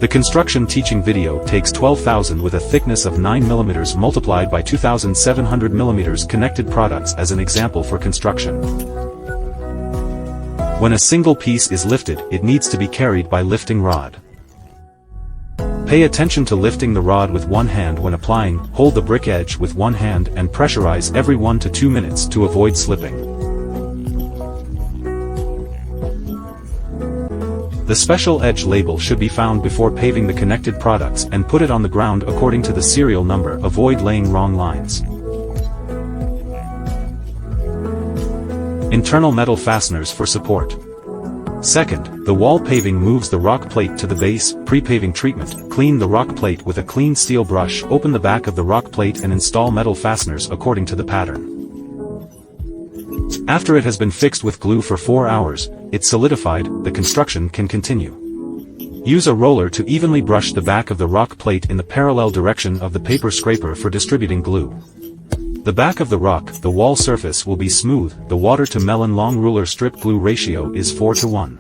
The construction teaching video takes 12,000 with a thickness of 9 mm multiplied by 2,700 mm connected products as an example for construction. When a single piece is lifted, it needs to be carried by lifting rod. Pay attention to lifting the rod with one hand when applying, hold the brick edge with one hand and pressurize every 1 to 2 minutes to avoid slipping. The special edge label should be found before paving the connected products and put it on the ground according to the serial number. Avoid laying wrong lines. Internal metal fasteners for support. Second, the wall paving moves the rock plate to the base. Pre-paving treatment. Clean the rock plate with a clean steel brush. Open the back of the rock plate and install metal fasteners according to the pattern. After it has been fixed with glue for 4 hours, it's solidified, the construction can continue. Use a roller to evenly brush the back of the rock plate in the parallel direction of the paper scraper for distributing glue. The back of the rock, the wall surface will be smooth. The water to melon long ruler strip glue ratio is 4:1.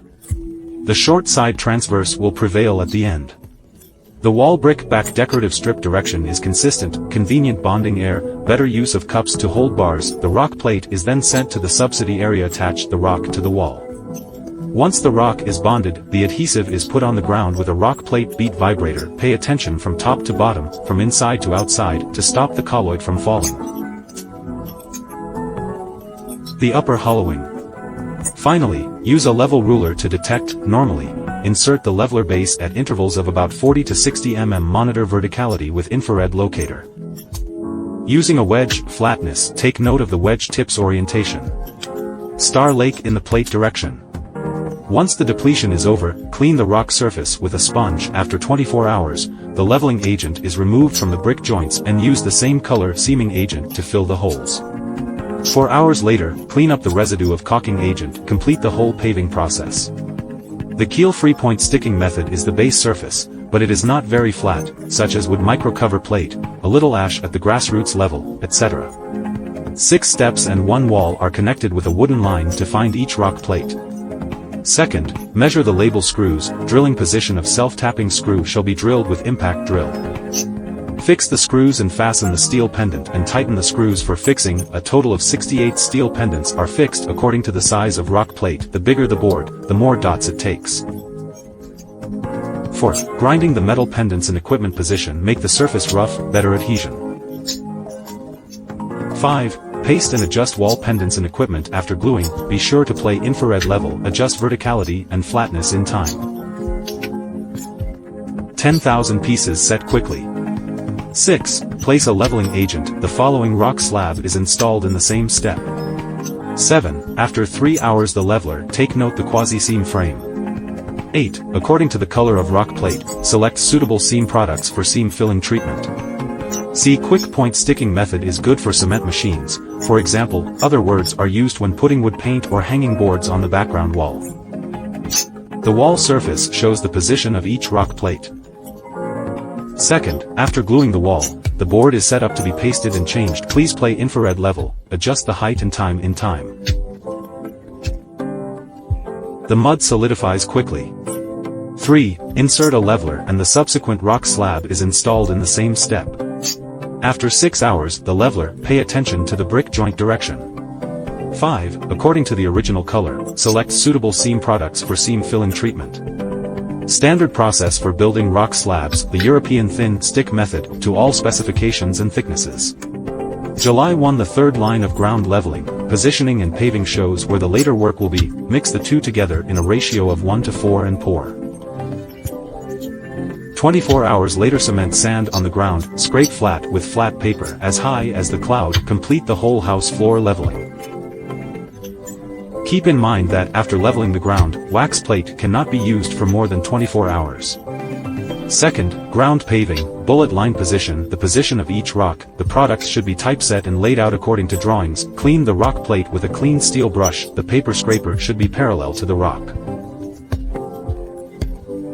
The short side transverse will prevail at the end. The wall brick back decorative strip direction is consistent, convenient bonding air, better use of cups to hold bars. The rock plate is then sent to the subsidy area. Attach the rock to the wall. Once the rock is bonded, the adhesive is put on the ground with a rock plate beat vibrator. Pay attention from top to bottom, from inside to outside, to stop the colloid from falling. The upper hollowing. Finally, use a level ruler to detect. Normally, insert the leveler base at intervals of about 40 to 60 mm. Monitor verticality with infrared locator. Using a wedge flatness, take note of the wedge tip's orientation. Star lake in the plate direction. Once the depletion is over, clean the rock surface with a sponge. After 24 hours, the leveling agent is removed from the brick joints and use the same color seaming agent to fill the holes. 4 hours later, clean up the residue of caulking agent. Complete the whole paving process. The Keel-free point sticking method is the base surface, but it is not very flat, such as wood microcover plate, a little ash at the grassroots level, etc. 6 steps and 1 wall are connected with a wooden line to find each rock plate. Second, measure the label screws. Drilling position of self-tapping screw shall be drilled with impact drill. Fix the screws and fasten the steel pendant and tighten the screws for fixing. A total of 68 steel pendants are fixed according to the size of rock plate. The bigger the board, the more dots it takes. Fourth, grinding the metal pendants in equipment position make the surface rough, better adhesion. 5. Paste and adjust wall pendants in equipment. After gluing, be sure to play infrared level, adjust verticality and flatness in time. 10,000 pieces set quickly. 6. Place a leveling agent. The following rock slab is installed in the same step. 7. After 3 hours the leveler, take note the quasi-seam frame. 8. According to the color of rock plate, select suitable seam products for seam filling treatment. See quick point sticking method is good for cement machines. For example, other words are used when putting wood paint or hanging boards on the background wall. The wall surface shows the position of each rock plate. Second, after gluing the wall, the board is set up to be pasted and changed. Please play infrared level, adjust the height and time in time. The mud solidifies quickly. 3. Insert a leveler and the subsequent rock slab is installed in the same step. After 6 hours, the leveler, pay attention to the brick joint direction. 5. According to the original color, select suitable seam products for seam filling treatment. Standard process for building rock slabs, the European thin stick method, to all specifications and thicknesses. July 1. The third line of ground leveling, positioning and paving shows where the later work will be. Mix the two together in a ratio of 1:4 and pour. 24 hours later, cement sand on the ground, scrape flat with flat paper as high as the cloud. Complete the whole house floor leveling. Keep in mind that after leveling the ground, wax plate cannot be used for more than 24 hours. Second, ground paving, bullet line position, the position of each rock. The products should be typeset and laid out according to drawings. Clean the rock plate with a clean steel brush. The paper scraper should be parallel to the rock.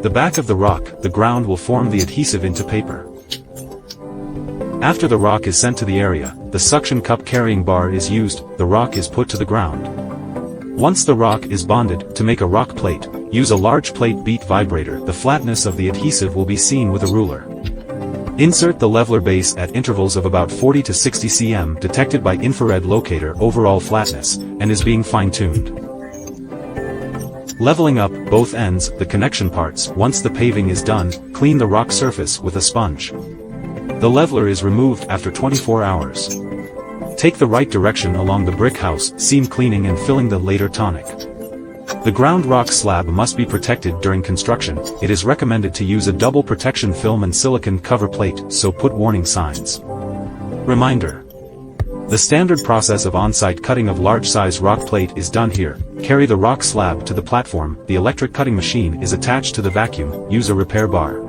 The back of the rock, the ground will form the adhesive into paper. After the rock is sent to the area, the suction cup carrying bar is used. The rock is put to the ground. Once the rock is bonded, to make a rock plate, use a large plate beat vibrator. The flatness of the adhesive will be seen with a ruler. Insert the leveler base at intervals of about 40 to 60 cm, detected by infrared locator. Overall flatness, and is being fine-tuned. Leveling up both ends, the connection parts. Once the paving is done, clean the rock surface with a sponge. The leveler is removed after 24 hours. Take the right direction along the brick house, seam cleaning and filling the later tonic. The ground rock slab must be protected during construction. It is recommended to use a double protection film and silicone cover plate, so put warning signs. Reminder: the standard process of on-site cutting of large-size rock plate is done here. Carry the rock slab to the platform. The electric cutting machine is attached to the vacuum. Use a repair bar.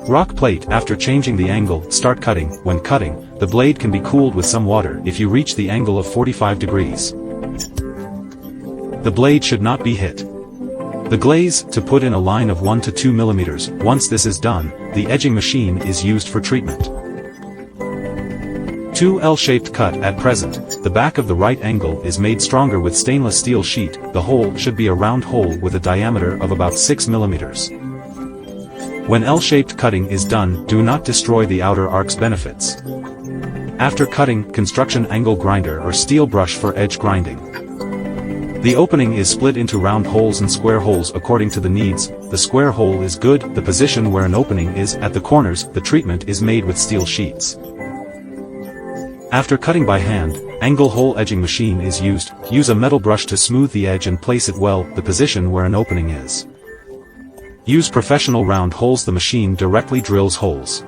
Rock plate. After changing the angle, start cutting. When cutting, the blade can be cooled with some water. If you reach the angle of 45 degrees, the blade should not be hit. The glaze, to put in a line of 1 to 2 millimeters. Once this is done, the edging machine is used for treatment. 2 L-shaped cut. At present, the back of the right angle is made stronger with stainless steel sheet. The hole should be a round hole with a diameter of about 6 millimeters. When L-shaped cutting is done, do not destroy the outer arc's benefits. After cutting, construction angle grinder or steel brush for edge grinding. The opening is split into round holes and square holes according to the needs. The square hole is good. The position where an opening is at the corners. The treatment is made with steel sheets. After cutting by hand, angle hole edging machine is used. Use a metal brush to smooth the edge and place it well, the position where an opening is. Use professional round holes. The machine directly drills holes.